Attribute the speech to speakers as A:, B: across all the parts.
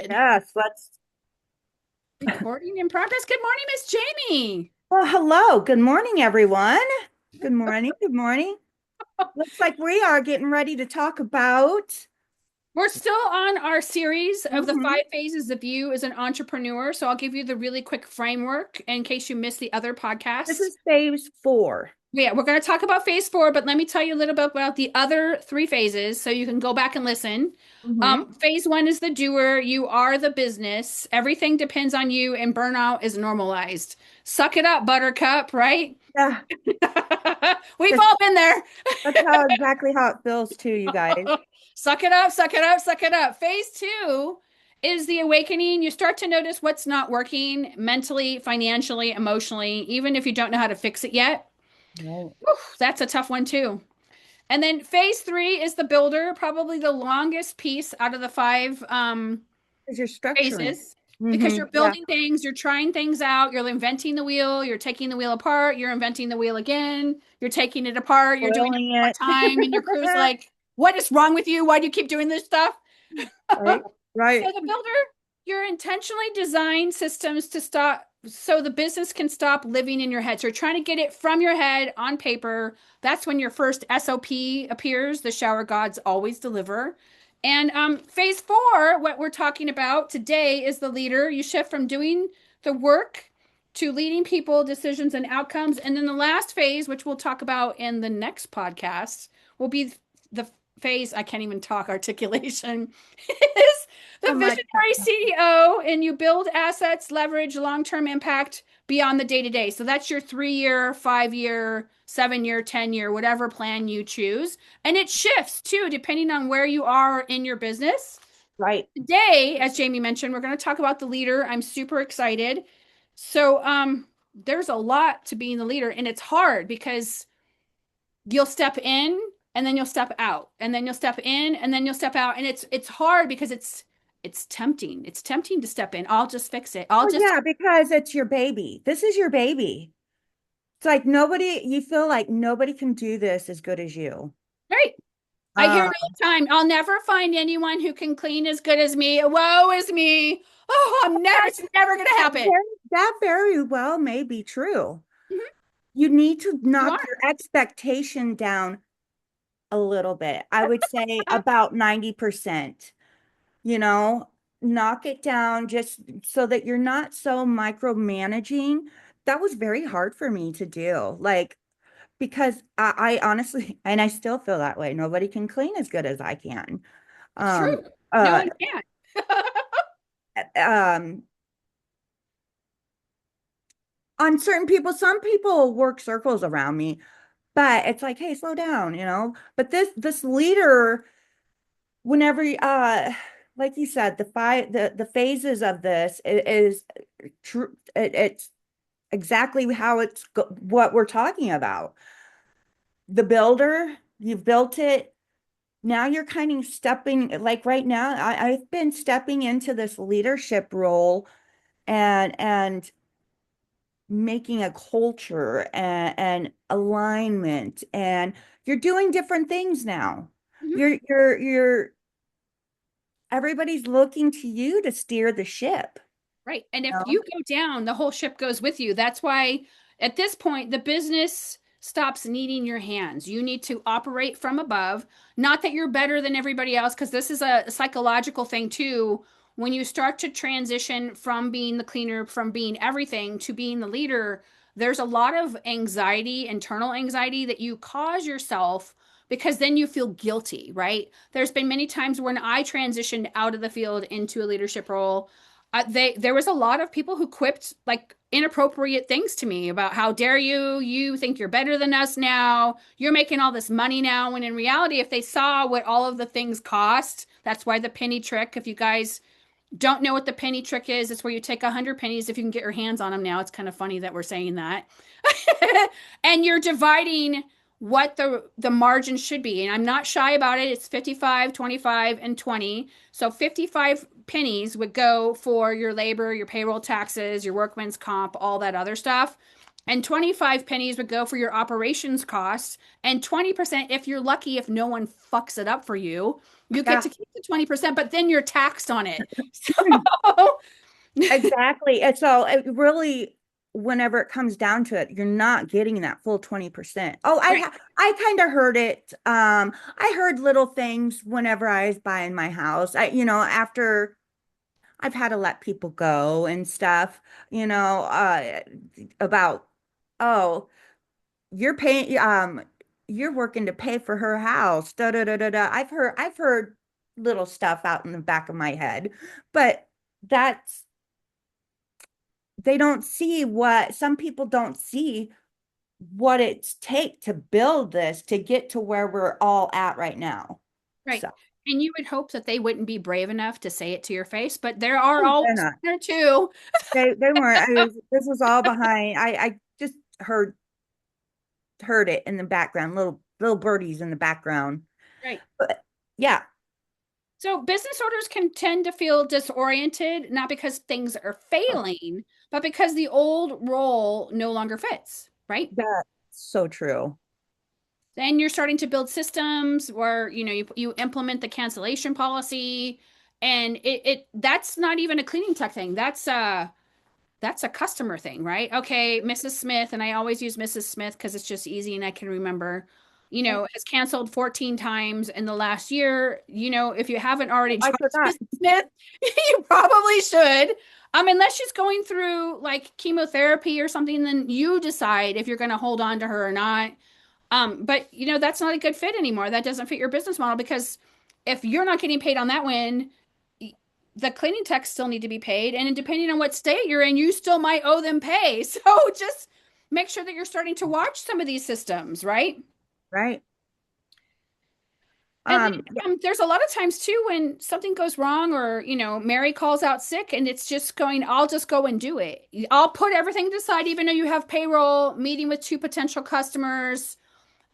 A: Yes, let's.
B: Recording in progress. Good morning, Miss Jamie.
A: Well, hello. Good morning, everyone. Good morning. Good morning. Looks like we are getting ready to talk about.
B: We're still on our series of the
A: Mhm.
B: 5 phases of you as an entrepreneur. So I'll give you the really quick framework in case you missed the other
A: This
B: podcasts.
A: is phase 4.
B: Yeah, we're going to talk about phase 4, but let me tell you a little bit about the other 3 phases so you can go back and listen.
A: Hmm.
B: Phase 1 is the doer. You are the business. Everything depends on you, and burnout is normalized. Suck it up, buttercup, right?
A: Yeah,
B: We've
A: that's,
B: all been there.
A: that's how exactly how it feels too, you guys.
B: Suck it up, suck it up, suck it up. Phase 2 is the awakening. You start to notice what's not working mentally, financially, emotionally, even if you don't know how to fix it yet.
A: Right.
B: Whew, that's a tough one too. And then phase 3 is the builder, probably the longest piece out of the five
A: Because you're structuring.
B: phases because
A: Hmm.
B: you're
A: Yeah.
B: building things, you're trying things out, you're inventing the wheel, you're taking the wheel apart, you're inventing the wheel again, you're taking it apart, you're doing it
A: Boiling
B: one
A: it.
B: more time, and your crew's like, what is wrong with you? Why do you keep doing this stuff?
A: Right.
B: So
A: Right.
B: the builder, you're intentionally design systems to stop so the business can stop living in your head. So you're trying to get it from your head on paper. That's when your first SOP appears. The shower gods always deliver. And phase 4, what we're talking about today is the leader. You shift from doing the work to leading people, decisions, and outcomes. And then the last phase, which we'll talk about in the next podcast, will be the phase, I can't even talk articulation, is the
A: Oh my
B: visionary CEO, and you build assets, leverage, long-term impact beyond the day-to-day. So that's your 3 year, 5 year, 7 year, 10 year, whatever plan you choose. And it shifts too, depending on where you are in your business.
A: Right.
B: Today, as Jamie mentioned, we're going to talk about the leader. I'm super excited. So, there's a lot to being the leader, and it's hard because you'll step in and then you'll step out and then you'll step in and then you'll step out, and it's hard because it's tempting to step in. I'll just fix it. I'll
A: Well,
B: just
A: yeah, because it's your baby. This is your baby. It's like nobody, you feel like nobody can do this as good as you.
B: right. I hear
A: Um,
B: it all the time. I'll never find anyone who can clean as good as me. Woe is me. Oh, it's never gonna happen.
A: that very well may be true.
B: Mhm.
A: You need to
B: You
A: knock
B: are.
A: your expectation down a little bit. I would say about 90%, you know, knock it down just so that you're not so micromanaging. That was very hard for me to do. Like, because I honestly, and I still feel that way. Nobody can clean as good as I can.
B: It's true.
A: Um,
B: No
A: uh,
B: one can.
A: um, on certain people, some people work circles around me, but it's like, hey, slow down, you know. But this leader, whenever like you said, the phases of this is true. It's exactly how what we're talking about. The builder, you've built it. Now you're kind of stepping, like right now, I've been stepping into this leadership role and making a culture and alignment, and you're doing different things now.
B: Mhm.
A: You're everybody's looking to you to steer the ship,
B: Right. And
A: you
B: if
A: know?
B: you go down, the whole ship goes with you. That's why at this point, the business stops needing your hands. You need to operate from above. Not that you're better than everybody else, because this is a psychological thing too. When you start to transition from being the cleaner, from being everything to being the leader, there's a lot of anxiety, internal anxiety that you cause yourself because then you feel guilty, right? There's been many times when I transitioned out of the field into a leadership role, there was a lot of people who quipped like inappropriate things to me about how dare you think you're better than us now, you're making all this money now, when in reality if they saw what all of the things cost. That's why the penny trick, if you guys don't know what the penny trick is, it's where you take 100 pennies if you can get your hands on them. Now it's kind of funny that we're saying that. And you're dividing what the margin should be, and I'm not shy about it. It's 55, 25, and 20. So 55 pennies would go for your labor, your payroll taxes, your workman's comp, all that other stuff, and 25 pennies would go for your operations costs, and 20%, if you're lucky, if no one fucks it up for you, You get
A: Yeah.
B: to keep the 20%, but then you're taxed on it. So,
A: Exactly. And so it really, whenever it comes down to it, you're not getting that full 20%. Oh,
B: right.
A: I kind of heard it. I heard little things whenever I was buying my house. After I've had to let people go and stuff, about, oh, you're paying, you're working to pay for her house. Da da da da da. I've heard little stuff out in the back of my head, but that's they don't see what some people don't see what it's take to build this to get to where we're all at right now.
B: Right.
A: So
B: And you would hope that they wouldn't be brave enough to say it to your face, but there are
A: they're
B: always
A: not.
B: one or two.
A: They weren't. This was all behind. I just heard it in the background, little birdies in the background.
B: Right.
A: But yeah,
B: So business owners can tend to feel disoriented, not because things are failing, but because the old role no longer fits, right?
A: that's so true.
B: Then you're starting to build systems where, you implement the cancellation policy, and it that's not even a cleaning tech thing. That's a customer thing, right? Okay, Mrs. Smith, and I always use Mrs. Smith because it's just easy and I can remember,
A: Yep.
B: has canceled 14 times in the last year. If you haven't already
A: I
B: charged
A: forgot.
B: Mrs. Smith, you probably should. Unless she's going through like chemotherapy or something, then you decide if you're going to hold on to her or not. But that's not a good fit anymore. That doesn't fit your business model because if you're not getting paid on that win, the cleaning techs still need to be paid, and depending on what state you're in, you still might owe them pay. So just make sure that you're starting to watch some of these systems, right?
A: Right.
B: And
A: Yeah.
B: then there's a lot of times too when something goes wrong, or Mary calls out sick, and it's just going, I'll just go and do it. I'll put everything aside, even though you have payroll, meeting with two potential customers.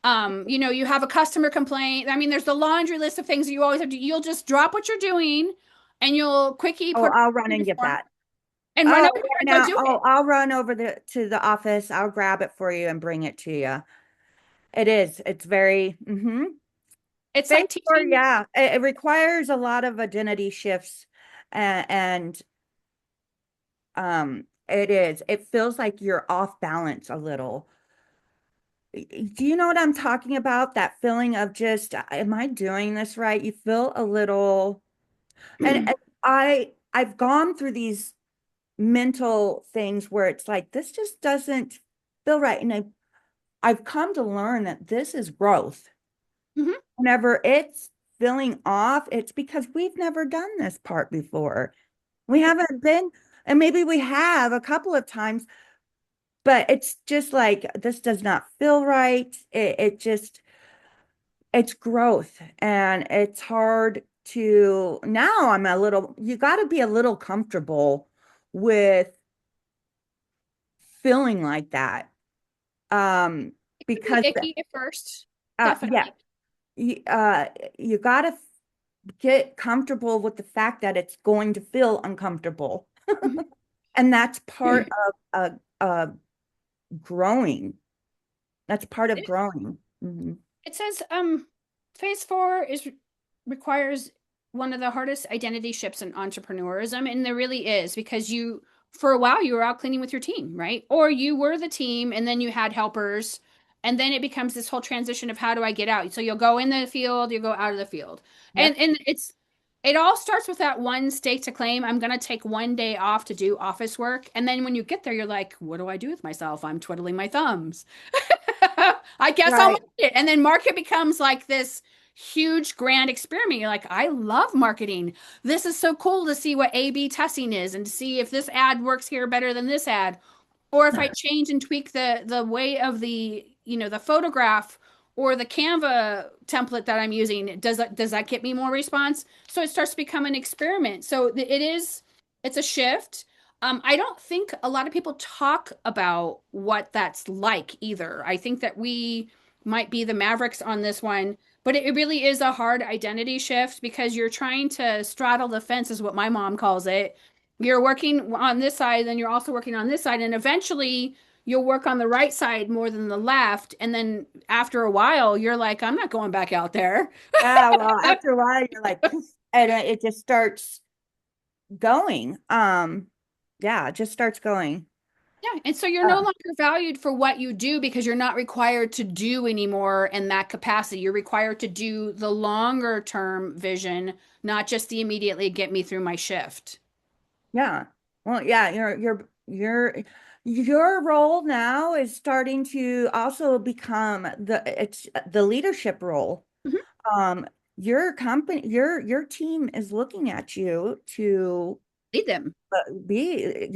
B: You have a customer complaint. I mean, there's the laundry list of things that you always have to. You'll just drop what you're doing, and you'll quickie
A: Oh,
B: put
A: I'll run
B: in
A: and
B: the
A: get
B: form
A: that.
B: and run
A: Oh,
B: over here
A: right
B: and go
A: now.
B: do
A: Oh,
B: it.
A: I'll run over to the office. I'll grab it for you and bring it to you. It is. It's very,
B: It's
A: thanks
B: like
A: for,
B: teaching.
A: yeah. It requires a lot of identity shifts and it is. It feels like you're off balance a little. Do you know what I'm talking about? That feeling of just, am I doing this right? You feel a little, and I've gone through these mental things where it's like this just doesn't feel right. And I've come to learn that this is growth.
B: Mhm.
A: Whenever it's feeling off, it's because we've never done this part before. We
B: Right.
A: haven't been, and maybe we have a couple of times, but it's just like this does not feel right. It just it's growth and it's hard to now you got to be a little comfortable with feeling like that. Um,
B: It can be
A: because
B: icky at first.
A: yeah,
B: Definitely.
A: you got to get comfortable with the fact that it's going to feel uncomfortable.
B: Mhm.
A: And that's part of growing. That's part of growing. Mhm.
B: It says phase 4 requires one of the hardest identity shifts in entrepreneurism, and there really is, because you for a while you were out cleaning with your team, right? Or you were the team and then you had helpers, and then it becomes this whole transition of how do I get out? So you'll go in the field, you go out of the field. And
A: Yep.
B: it all starts with that one stake to claim. I'm going to take one day off to do office work. And then when you get there, you're like, what do I do with myself? I'm twiddling my thumbs. I guess I'll
A: Right.
B: market it. And then market becomes like this huge grand experiment. You're like, I love marketing. This is so cool to see what A/B testing is and to see if this ad works here better than this ad. Or if I change and tweak the way of the photograph or the Canva template that I'm using, does that get me more response? So it starts to become an experiment. So it's a shift. I don't think a lot of people talk about what that's like either. I think that we might be the mavericks on this one, but it really is a hard identity shift because you're trying to straddle the fence, is what my mom calls it. You're working on this side, then you're also working on this side, and eventually you'll work on the right side more than the left. And then after a while, you're like, I'm not going back out there.
A: Yeah, well, after a while, you're like, poof, and it just starts going. Yeah, it just starts going.
B: Yeah. And so you're no
A: Uh,
B: longer valued for what you do because you're not required to do anymore in that capacity. You're required to do the longer term vision, not just the immediately get me through my shift.
A: yeah. Well, yeah, your role now is starting to also become it's the leadership role.
B: Mhm.
A: Um, your company, your team is looking at you to
B: Lead them.
A: be,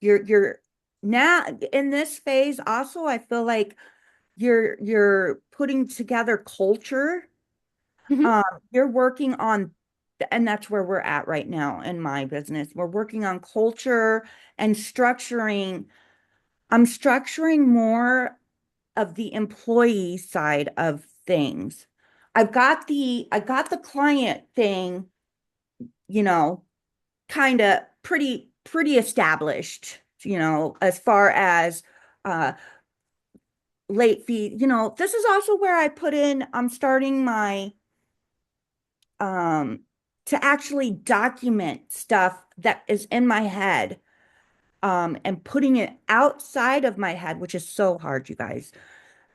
A: you're now in this phase. Also, I feel like you're putting together culture.
B: Mhm.
A: Um, you're working on, and that's where we're at right now in my business. We're working on culture and structuring. I'm structuring more of the employee side of things. I got the client thing, you know, kind of pretty established, as far as uh late fee. This is also where I put in, I'm starting my um to actually document stuff that is in my head, and putting it outside of my head, which is so hard, you guys.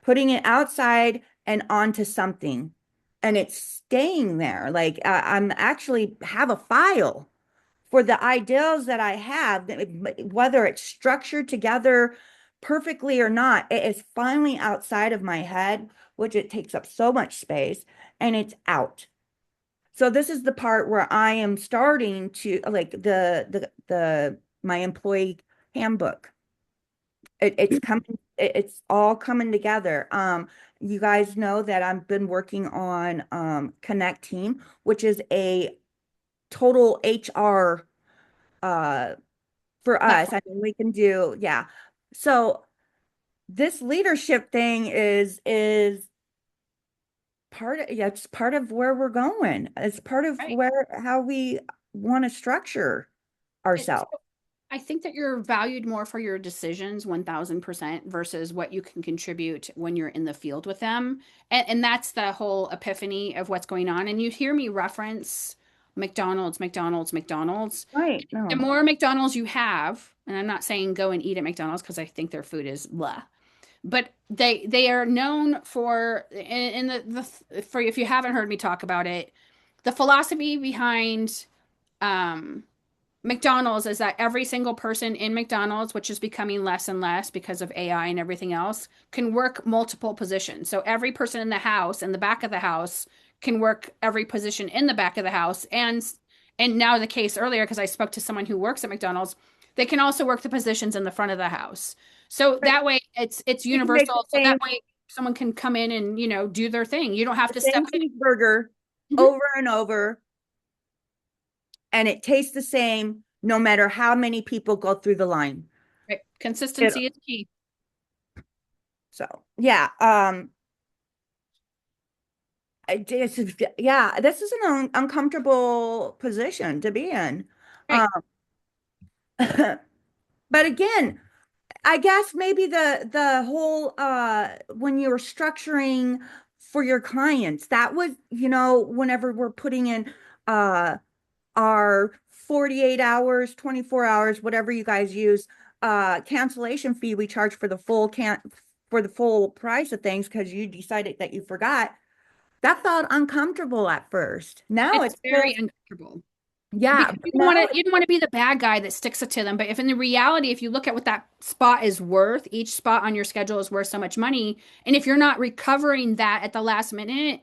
A: Putting it outside and onto something, and it's staying there. Like, I'm actually have a file for the ideals that I have, whether it's structured together perfectly or not. It is finally outside of my head, which it takes up so much space, and it's out. So this is the part where I am starting to, like, the my employee handbook. It's coming, it's all coming together. You guys know that I've been working on Connect Team, which is a total HR, uh for us.
B: Platform.
A: I mean, we can do, yeah. So this leadership thing is part of, yeah, it's part of where we're going. It's part of
B: Right.
A: where how we want to structure
B: It's
A: ourselves.
B: I think that you're valued more for your decisions 1000% versus what you can contribute when you're in the field with them. And that's the whole epiphany of what's going on. And you hear me reference McDonald's, McDonald's, McDonald's.
A: Right.
B: The
A: No.
B: more McDonald's you have, and I'm not saying go and eat at McDonald's because I think their food is blah, but they are known for in the for if you haven't heard me talk about it, the philosophy behind um McDonald's is that every single person in McDonald's, which is becoming less and less because of AI and everything else, can work multiple positions. So every person in the house, in the back of the house, can work every position in the back of the house. And now the case earlier, because I spoke to someone who works at McDonald's, they can also work the positions in the front of the house. So
A: Right.
B: that way it's
A: You can make the
B: universal. So that
A: same
B: way someone can come in and, do their thing. You don't have
A: the
B: to step
A: same cheeseburger
B: in. Mhm.
A: over and over, and it tastes the same no matter how many people go through the line.
B: Right.
A: It,
B: Consistency is key.
A: so yeah, yeah, this is an uncomfortable position to be in.
B: Right.
A: Um, but again, I guess maybe the whole, when you're structuring for your clients, that was, whenever we're putting in uh our 48 hours, 24 hours, whatever you guys use, cancellation fee we charge for the full price of things because you decided that you forgot. That felt uncomfortable at first. Now
B: It's
A: it
B: very
A: feels,
B: uncomfortable.
A: yeah,
B: Because
A: but now it,
B: you don't want to be the bad guy that sticks it to them. But if in the reality, if you look at what that spot is worth, each spot on your schedule is worth so much money. And if you're not recovering that at the last minute,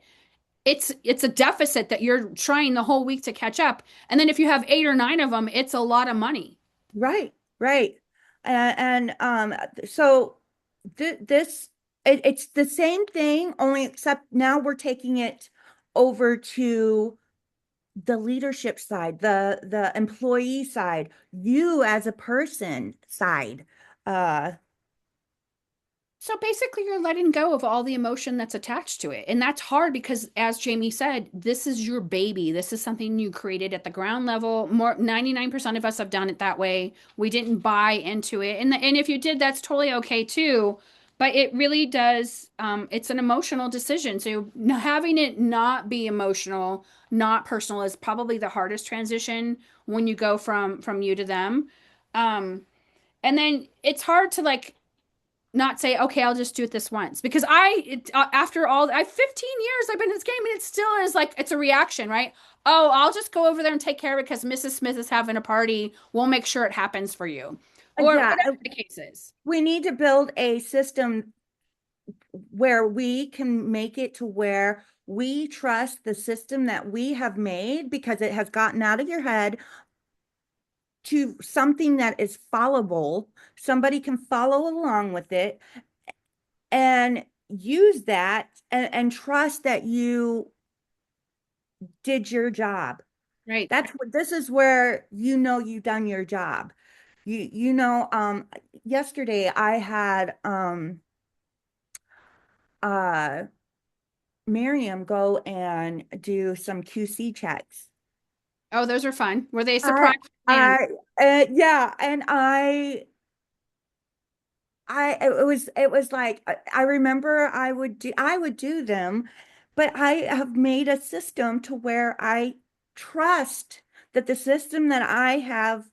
B: it's a deficit that you're trying the whole week to catch up. And then if you have 8 or 9 of them, it's a lot of money.
A: right, right. And so this, it's the same thing, only except now we're taking it over to the leadership side, the employee side, you as a person side. Uh,
B: So basically, you're letting go of all the emotion that's attached to it. And that's hard because, as Jamie said, this is your baby. This is something you created at the ground level. More 99% of us have done it that way. We didn't buy into it. And if you did, that's totally okay too. But it really does, it's an emotional decision. So having it not be emotional, not personal is probably the hardest transition when you go from you to them. Um, and then it's hard to like not say, okay, I'll just do it this once because after all, I 15 years I've been in this game and it still is like it's a reaction, right? Oh, I'll just go over there and take care of it because Mrs. Smith is having a party. We'll make sure it happens for you, or
A: Yeah,
B: whatever the case is.
A: we need to build a system where we can make it to where we trust the system that we have made because it has gotten out of your head to something that is followable. Somebody can follow along with it and use that and trust that you did your job.
B: Right.
A: That's what this is where you've done your job. Yesterday I had uh Miriam go and do some QC checks.
B: Oh, those are fun. Were they
A: I
B: surprise plans?
A: I yeah, and it was like I remember I would do them, but I have made a system to where I trust that the system that I have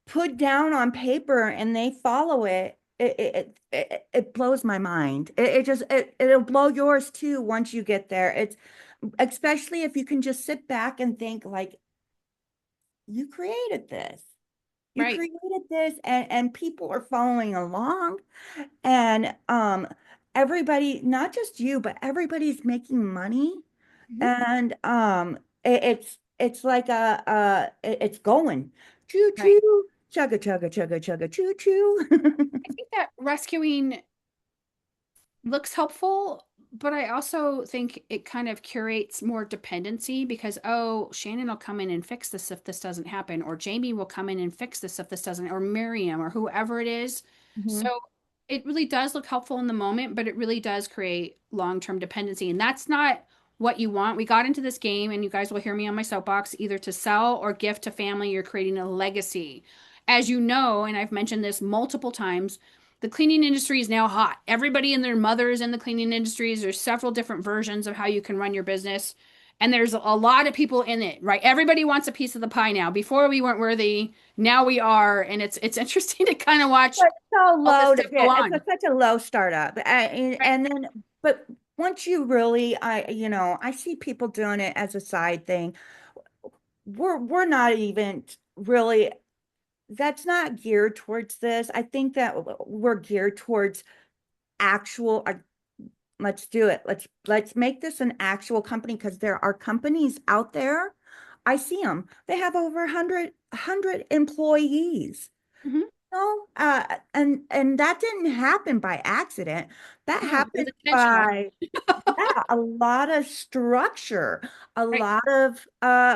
A: put down on paper and they follow it. It blows my mind. It'll blow yours too once you get there. It's especially if you can just sit back and think like you created this. You
B: Right.
A: created this and people are following along and everybody, not just you, but everybody's making money
B: Mhm.
A: and it's like it's going choo
B: Right.
A: choo chugga chugga chugga chugga choo choo.
B: I think that rescuing looks helpful, but I also think it kind of curates more dependency because, oh, Shannon will come in and fix this if this doesn't happen, or Jamie will come in and fix this if this doesn't, or Miriam, or whoever it is.
A: Mhm.
B: So it really does look helpful in the moment, but it really does create long-term dependency. And that's not what you want. We got into this game, and you guys will hear me on my soapbox, either to sell or gift to family. You're creating a legacy. As you know, and I've mentioned this multiple times, the cleaning industry is now hot. Everybody and their mother is in the cleaning industries. There's several different versions of how you can run your business. And there's a lot of people in it, right? Everybody wants a piece of the pie now. Before we weren't worthy, now we are. And it's interesting to kind of watch
A: But so
B: all this
A: low to
B: stuff go
A: get
B: on.
A: such a low startup
B: Right.
A: and then but once you really I see people doing it as a side thing. We're not even really, that's not geared towards this. I think that we're geared towards actual, let's do it. Let's make this an actual company because there are companies out there. I see them. They have over 100 employees.
B: Mhm.
A: No, and that didn't happen by accident. That
B: No, it was
A: happened
B: intentional.
A: by, yeah, a lot of structure, a
B: Right.
A: lot of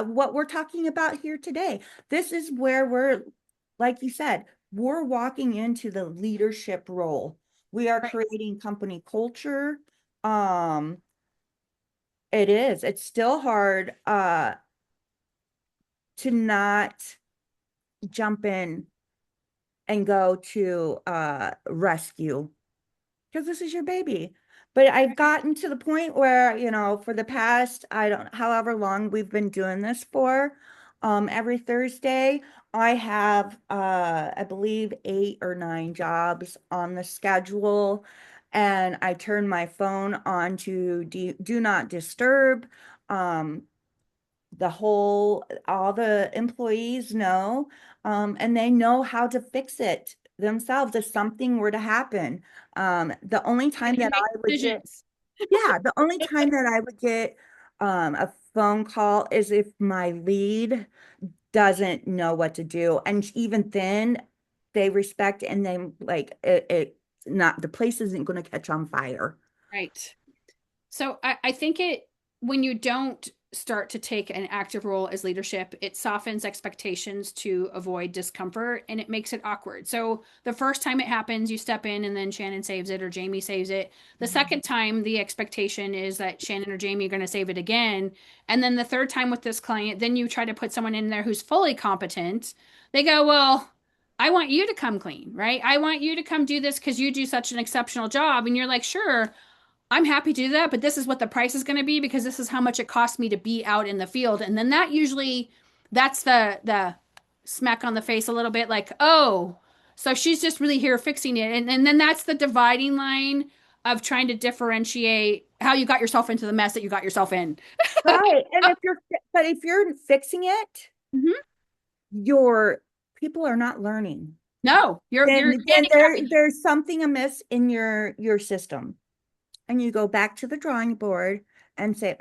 A: what we're talking about here today. This is where we're, like you said, we're walking into the leadership role. We are
B: Right.
A: creating company culture. Um, it is. It's still hard to not jump in and go to rescue because this is your baby. But I've gotten to the point where, for the past, I don't, however long we've been doing this for, every Thursday, I have, I believe 8 or 9 jobs on the schedule. And I turn my phone on to do not disturb. Um, all the employees know, and they know how to fix it themselves if something were to happen. The only
B: And
A: time
B: you
A: that
B: make
A: I would get,
B: decisions.
A: yeah, the only time that I would get a phone call is if my lead doesn't know what to do. And even then, they respect and they like it not, the place isn't going to catch on fire.
B: Right. So I think when you don't start to take an active role as leadership, it softens expectations to avoid discomfort and it makes it awkward. So the first time it happens, you step in and then Shannon saves it or Jamie saves it. The second time, the expectation is that Shannon or Jamie are going to save it again. And then the third time with this client, then you try to put someone in there who's fully competent. They go, well, I want you to come clean, right? I want you to come do this because you do such an exceptional job. And you're like, sure, I'm happy to do that, but this is what the price is going to be because this is how much it costs me to be out in the field. And then that usually that's the smack on the face a little bit like, oh, so she's just really here fixing it. And then that's the dividing line of trying to differentiate how you got yourself into the mess that you got yourself in.
A: Right. And
B: Oh,
A: if you're fixing it,
B: mhm.
A: your people are not learning.
B: No, you're
A: Then
B: handicapping.
A: there's something amiss in your system. And you go back to the drawing board and say,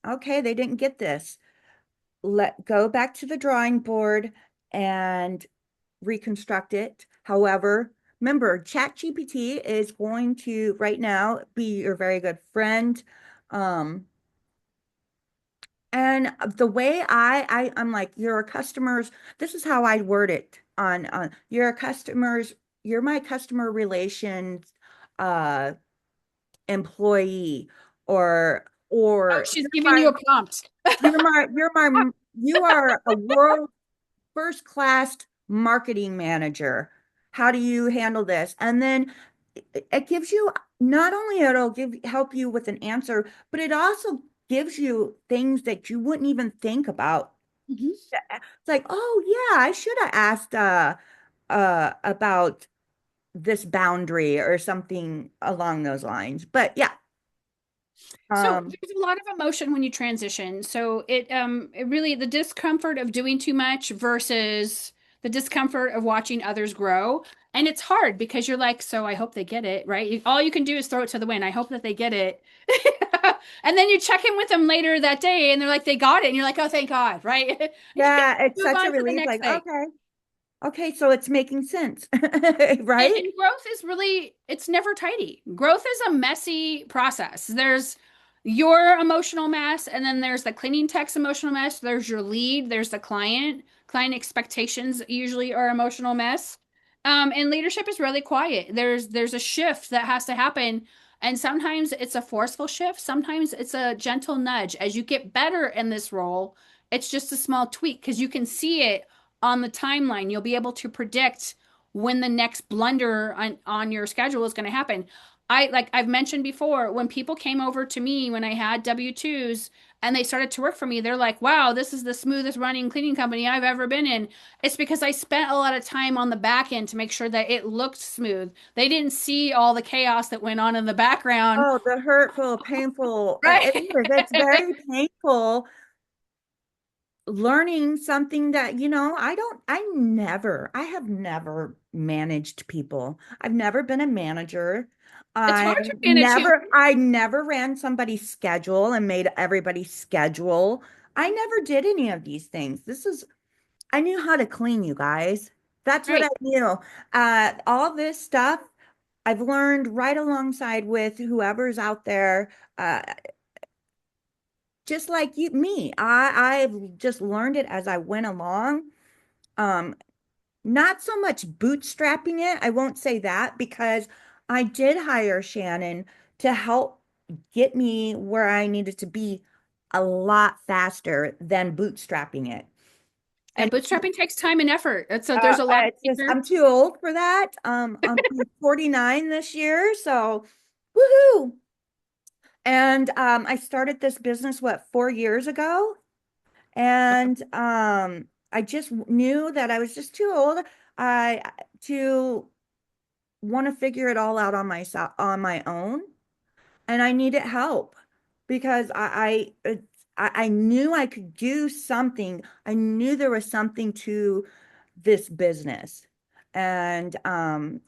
A: okay, they didn't get this. Let go back to the drawing board and reconstruct it. However, remember, ChatGPT is going to right now be your very good friend. Um, and the way I'm like, your customers, this is how I word it on your customers, you're my customer relations uh employee,
B: Oh,
A: or
B: she's giving you a prompt.
A: you are a world first class marketing manager. How do you handle this? And then it gives you, not only it'll help you with an answer, but it also gives you things that you wouldn't even think about.
B: Mhm.
A: It's like, oh yeah, I should have asked about this boundary or something along those lines. But yeah,
B: So
A: um,
B: there's a lot of emotion when you transition. So it really the discomfort of doing too much versus the discomfort of watching others grow. And it's hard because you're like, so I hope they get it, right? All you can do is throw it to the wind. I hope that they get it. And then you check in with them later that day and they're like, they got it. And you're like, oh, thank God, right?
A: yeah, it's
B: Move
A: such a
B: on to the
A: relief.
B: next
A: Like,
B: thing.
A: okay, so it's making sense,
B: And,
A: right?
B: and growth is really, it's never tidy. Growth is a messy process. There's your emotional mess, and then there's the cleaning tech's emotional mess. There's your lead, there's the client. Client expectations usually are emotional mess. And leadership is really quiet. There's a shift that has to happen. And sometimes it's a forceful shift, sometimes it's a gentle nudge. As you get better in this role, it's just a small tweak because you can see it on the timeline. You'll be able to predict when the next blunder on your schedule is going to happen. I've mentioned before, when people came over to me when I had W-2s and they started to work for me, they're like, wow, this is the smoothest running cleaning company I've ever been in. It's because I spent a lot of time on the back end to make sure that it looked smooth. They didn't see all the chaos that went on in the background,
A: Oh, the hurtful, painful. It
B: right?
A: is. It's very painful learning something that, I have never managed people. I've never been a manager.
B: It's hard to manage you.
A: I never ran somebody's schedule and made everybody's schedule. I never did any of these things. I knew how to clean, you guys. That's what I
B: Right.
A: knew. All this stuff I've learned right alongside with whoever's out there. Just like me, I've just learned it as I went along. Um, Not so much bootstrapping it. I won't say that because I did hire Shannon to help get me where I needed to be a lot faster than bootstrapping it.
B: Yeah,
A: And
B: bootstrapping takes time and effort. There's a lot of
A: it's just
B: fear.
A: I'm too old for that. I'm 49 this year, so woohoo! And I started this business, what, 4 years ago? And I just knew that I was just too old I to want to figure it all out on myself on my own, and I needed help because I knew I could do something. I knew there was something to this business, and and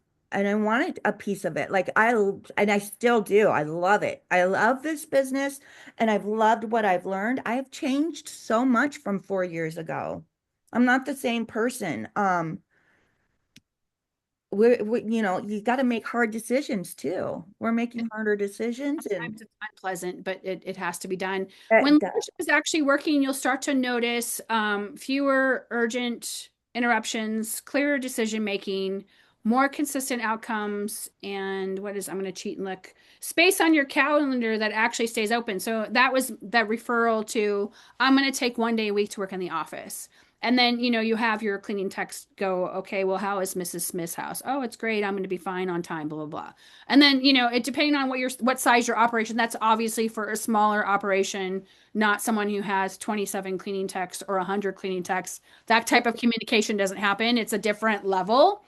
A: I wanted a piece of it. And I still do. I love it. I love this business, and I've loved what I've learned. I have changed so much from 4 years ago. I'm not the same person. you know, you got to make hard decisions too. We're making harder decisions, and
B: Sometimes it's unpleasant, but it has to be done. When
A: that,
B: leadership is actually working, you'll start to notice fewer urgent interruptions, clearer decision making, more consistent outcomes, and I'm going to cheat and look, space on your calendar that actually stays open. So that was that referral to, I'm going to take 1 day a week to work in the office. And then, you have your cleaning text go, okay, well, how is Mrs. Smith's house? Oh, it's great. I'm going to be fine on time, blah, blah, blah. And then, it depending on what size your operation, that's obviously for a smaller operation, not someone who has 27 cleaning techs or 100 cleaning techs. That type of communication doesn't happen. It's a different level.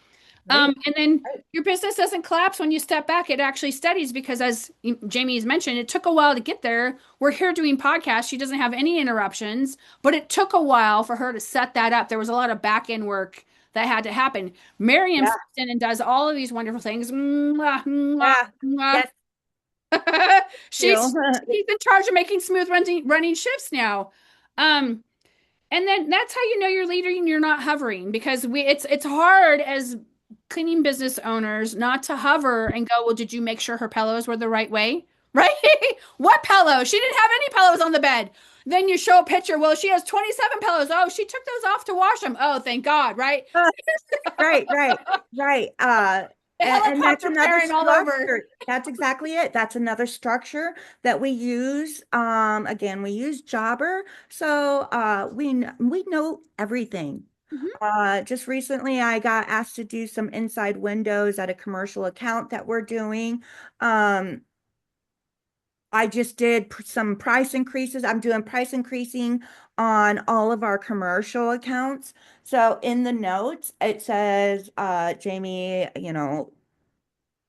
A: right,
B: And then
A: right.
B: your business doesn't collapse when you step back. It actually steadies because, as Jamie has mentioned, it took a while to get there. We're here doing podcasts. She doesn't have any interruptions, but it took a while for her to set that up. There was a lot of back end work that had to happen. Miriam
A: Yeah,
B: steps in and does all of these wonderful things. Mwah, mwah,
A: yeah,
B: mwah.
A: yes,
B: she's
A: you.
B: she's in charge of making smooth running shifts now. Um, and then that's how you know you're leading and you're not hovering, because it's hard as cleaning business owners not to hover and go, well, did you make sure her pillows were the right way? Right? What pillows? She didn't have any pillows on the bed. Then you show a picture. Well, she has 27 pillows. Oh, she took those off to wash them. Oh, thank God, right?
A: Right, right, right.
B: The
A: And that's
B: helicopter
A: another
B: parent all over.
A: structure. That's exactly it. That's another structure that we use. Again, we use Jobber, so we know everything.
B: Mhm.
A: Just recently, I got asked to do some inside windows at a commercial account that we're doing. Um, I just did some price increases. I'm doing price increasing on all of our commercial accounts. So in the notes, it says, Jamie,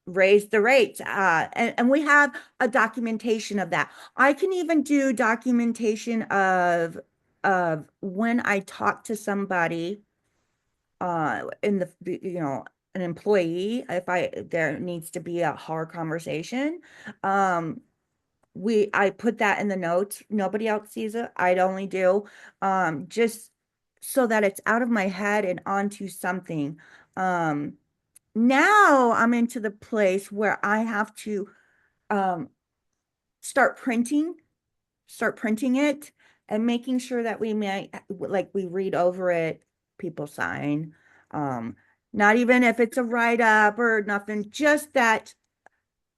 A: raise the rates. And we have a documentation of that. I can even do documentation of when I talk to somebody, in an employee, if there needs to be a hard conversation. Um, I put that in the notes. Nobody else sees it. I'd only do, just so that it's out of my head and onto something. Um, Now I'm into the place where I have to, um, start printing, start printing it and making sure that we read over it, people sign. Um, Not even if it's a write-up or nothing, just that,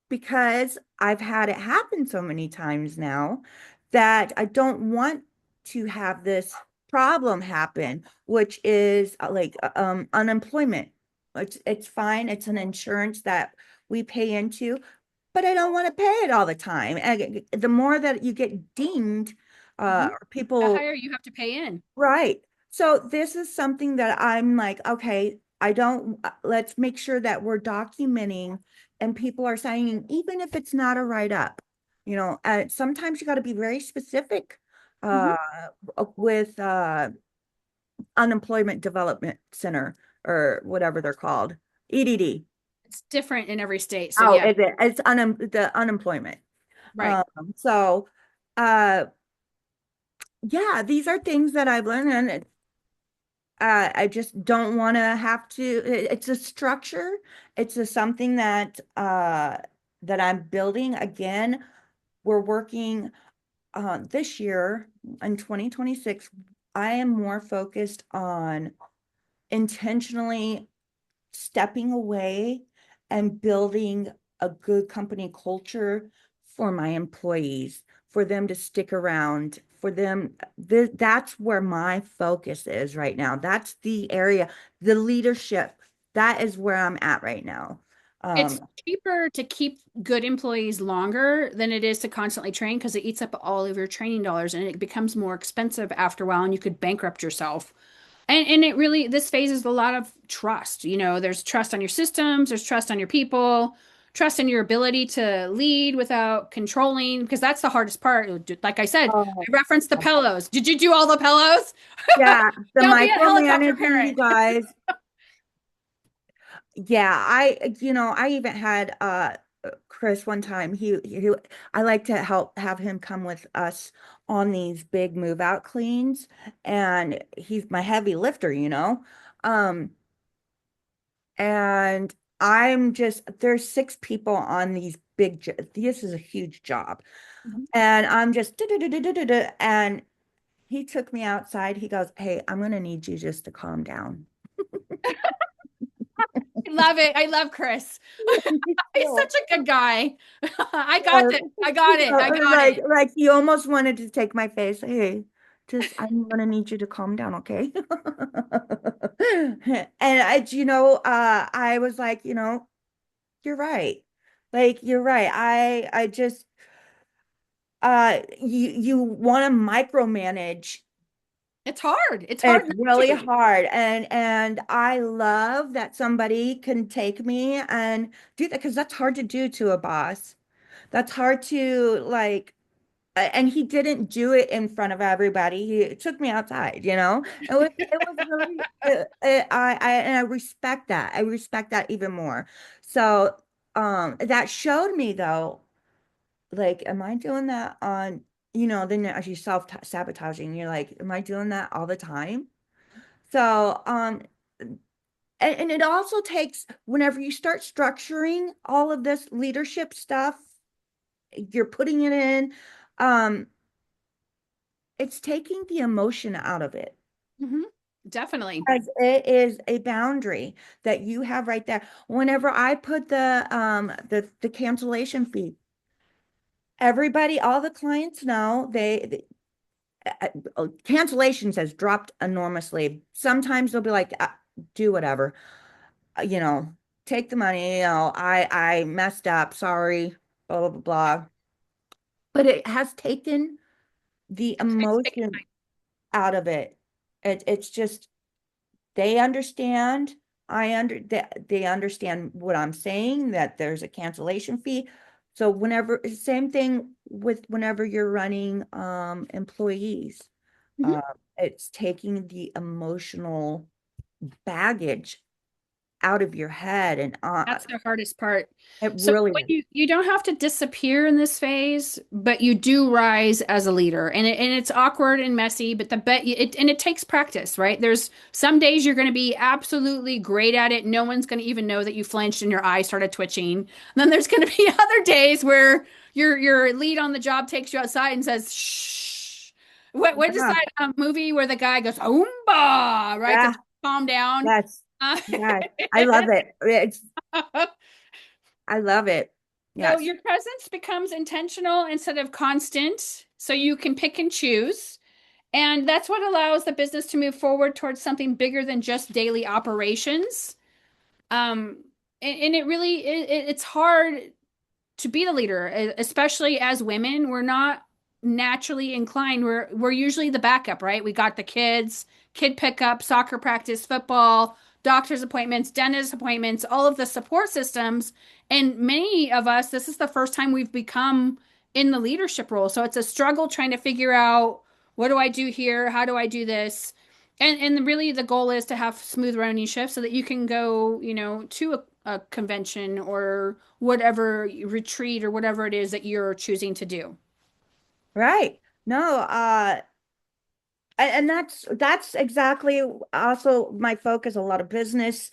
A: because I've had it happen so many times now that I don't want to have this problem happen, which is unemployment. It's fine. It's an insurance that we pay into, but I don't want to pay it all the time. And the more that you get dinged,
B: Mhm. The
A: people.
B: higher you have to pay in.
A: Right. So this is something that I'm like, okay, I don't, let's make sure that we're documenting and people are signing, even if it's not a write-up. Sometimes you got to be very specific,
B: Mhm.
A: uh, with Unemployment Development Center or whatever they're called, EDD.
B: It's different in every state. So
A: Oh,
B: yeah,
A: is it? It's the unemployment.
B: right.
A: Um, so, uh, yeah, these are things that I've learned, and I just don't want to have to. It's a structure. It's something that I'm building. Again, we're working this year in 2026. I am more focused on intentionally stepping away and building a good company culture for my employees, for them to stick around, for them. That's where my focus is right now. That's the area, the leadership. That is where I'm at right now.
B: It's
A: Um,
B: cheaper to keep good employees longer than it is to constantly train, because it eats up all of your training dollars and it becomes more expensive after a while and you could bankrupt yourself. And it really, this phase is a lot of trust. There's trust on your systems, there's trust on your people, trust in your ability to lead without controlling, because that's the hardest part. Like I said,
A: oh,
B: I referenced the pillows. Did you do all the pillows?
A: yeah, the
B: Don't be a helicopter
A: micromanaging, you
B: parent.
A: guys. Yeah, I even had Chris one time. I like to help have him come with us on these big move out cleans, and he's my heavy lifter. Um and I'm just, there's 6 people on these this is a huge job.
B: Mhm.
A: And I'm just, and he took me outside. He goes, "Hey, I'm going to need you just to calm down."
B: I love it. I love Chris. He's
A: So,
B: such a good guy. I got this. I got it. I got it.
A: like he almost wanted to take my face. Hey, just I'm gonna need you to calm down, okay? And I was like, you're right. Like you're right. I just you want to micromanage.
B: It's hard. It's
A: And
B: hard
A: it's
B: not
A: really
B: to.
A: hard. And I love that somebody can take me and do that because that's hard to do to a boss. That's hard to like, and he didn't do it in front of everybody. He took me outside, it was really, and I respect that. I respect that even more. So, that showed me though, like, am I doing that on, then as you self-sabotaging, you're like, am I doing that all the time? So, and it also takes, whenever you start structuring all of this leadership stuff, you're putting it in, um, it's taking the emotion out of it.
B: Hmm. Definitely.
A: Because it is a boundary that you have right there. Whenever I put the cancellation fee, everybody, all the clients know cancellations has dropped enormously. Sometimes they'll be like, do whatever, you know, take the money, I messed up, sorry, blah, blah, blah, blah. But it has taken the
B: It's taken
A: emotion out of it. It's just they understand. They understand what I'm saying, that there's a cancellation fee. So same thing with whenever you're running employees.
B: time.
A: Uh, it's taking the emotional baggage out of your head, and
B: That's the hardest part.
A: it
B: So
A: really
B: when
A: is.
B: you don't have to disappear in this phase, but you do rise as a leader, and it's awkward and messy, but the bet it and it takes practice, right? There's some days you're going to be absolutely great at it. No one's going to even know that you flinched and your eye started twitching. And then there's going to be other days where your lead on the job takes you outside and says, "Shh." What is
A: Yeah,
B: that movie where the guy goes, "Oomba," right? To
A: yeah,
B: calm down.
A: yes,
B: Uh,
A: yes. I love it. I love it.
B: So
A: Yes.
B: your presence becomes intentional instead of constant, so you can pick and choose. And that's what allows the business to move forward towards something bigger than just daily operations. And it really it's hard to be the leader, especially as women. We're not naturally inclined. We're usually the backup, right? We got the kids, kid pickup, soccer practice, football, doctor's appointments, dentist appointments, all of the support systems. And many of us, this is the first time we've become in the leadership role. So it's a struggle trying to figure out, what do I do here? How do I do this? And really the goal is to have smooth running shifts so that you can go, to a convention or whatever retreat or whatever it is that you're choosing to do.
A: Right. No, and that's exactly also my focus, a lot of business.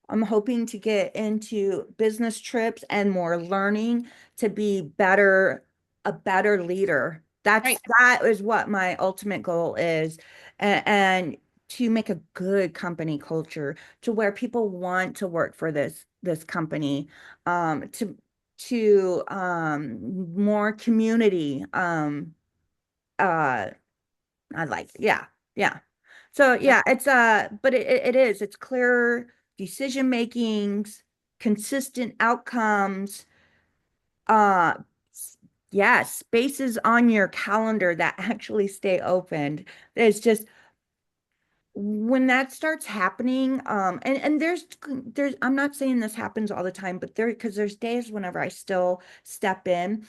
A: I'm hoping to get into business trips and more learning to be a better leader.
B: Right.
A: That is what my ultimate goal is. And to make a good company culture to where people want to work for this company, to more community. Uh I like, yeah, yeah. So
B: Yep.
A: yeah, but it is, it's clear decision makings, consistent outcomes, uh, yeah, spaces on your calendar that actually stay open. It's just when that starts happening, and there's I'm not saying this happens all the time, but because there's days whenever I still step in,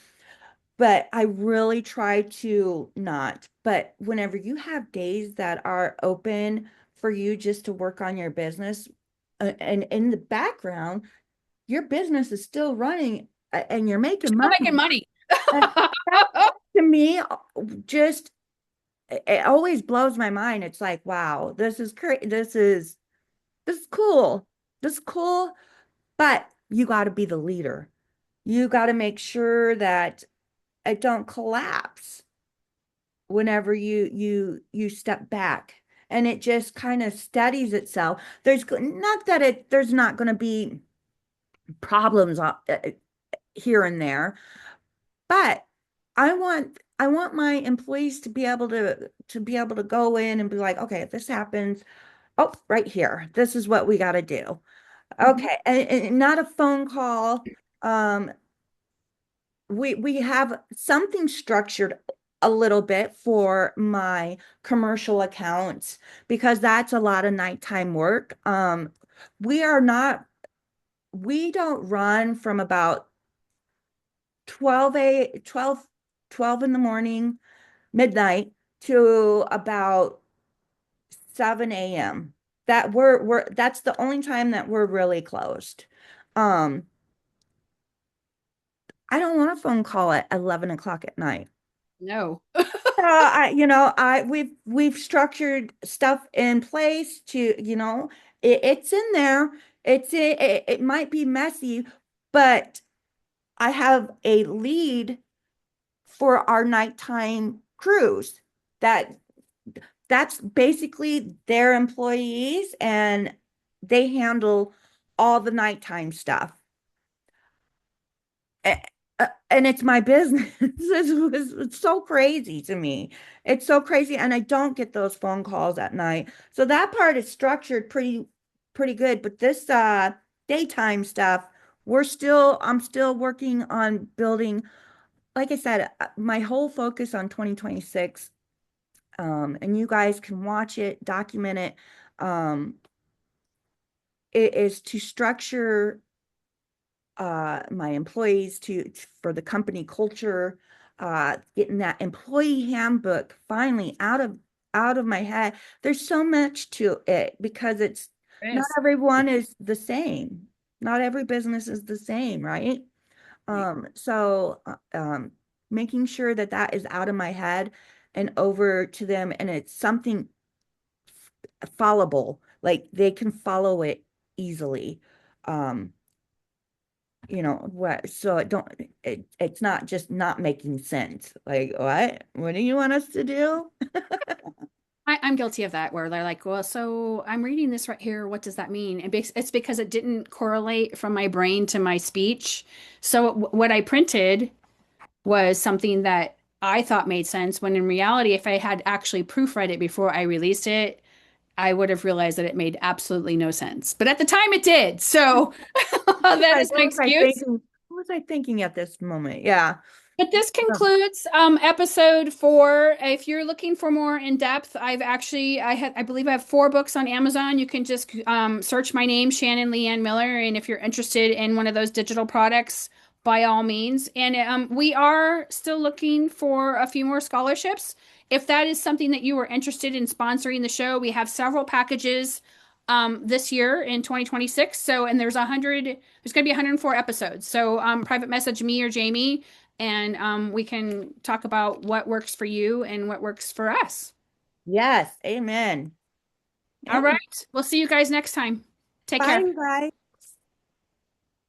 A: but I really try to not. But whenever you have days that are open for you just to work on your business, and in the background, your business is still running, and you're
B: We're
A: making
B: still
A: money.
B: making money.
A: That to me, just it always blows my mind. It's like, wow, this is great. This is cool. this is cool, but you got to be the leader. You got to make sure that it don't collapse whenever you step back, and it just kind of steadies itself. Not that there's not going to be problems here and there, but I want my employees to be able to go in and be like, okay, if this happens, oh, right here, this is what we got to do.
B: Mhm.
A: Okay, and not a phone call. Um, we have something structured a little bit for my commercial accounts because that's a lot of nighttime work. We are not, we don't run from about 12 in the morning, midnight, to about 7 a.m. That's the only time that we're really closed. Um, I don't want a phone call at 11 o'clock at night.
B: No.
A: We've structured stuff in place to, it's in there. It might be messy, but I have a lead for our nighttime crews that that's basically their employees, and they handle all the nighttime stuff. And it's my business. It's so crazy to me. It's so crazy, and I don't get those phone calls at night. So that part is structured pretty good. But this daytime stuff, I'm still working on building. Like I said, my whole focus on 2026, and you guys can watch it, document it. It is to structure my employees for the company culture, getting that employee handbook finally out of my head. There's so much to it because it's not
B: Yes.
A: everyone is the same. Not every business is the same, right? So making sure that that is out of my head and over to them, and it's something followable, like they can follow it easily. Um, what, so it's not just not making sense. Like, what do you want us to do?
B: I'm guilty of that where they're like, well, so I'm reading this right here. What does that mean? It's because it didn't correlate from my brain to my speech. So what I printed was something that I thought made sense when in reality, if I had actually proofread it before I released it, I would have realized that it made absolutely no sense. But at the time it did. So that is
A: Like,
B: my
A: what was I
B: excuse.
A: thinking? What was I thinking at this moment? Yeah.
B: But this
A: Um,
B: concludes episode 4. If you're looking for more in depth, I believe I have 4 books on Amazon. You can just search my name, Shannon Leanne Miller, and if you're interested in one of those digital products, by all means. And we are still looking for a few more scholarships. If that is something that you are interested in sponsoring the show, we have several packages this year in 2026. So, and there's going to be 104 episodes. So, private message me or Jamie and we can talk about what works for you and what works for us.
A: yes, amen.
B: All
A: Amen.
B: right. We'll see you guys next time. Take
A: Bye,
B: care.
A: you guys.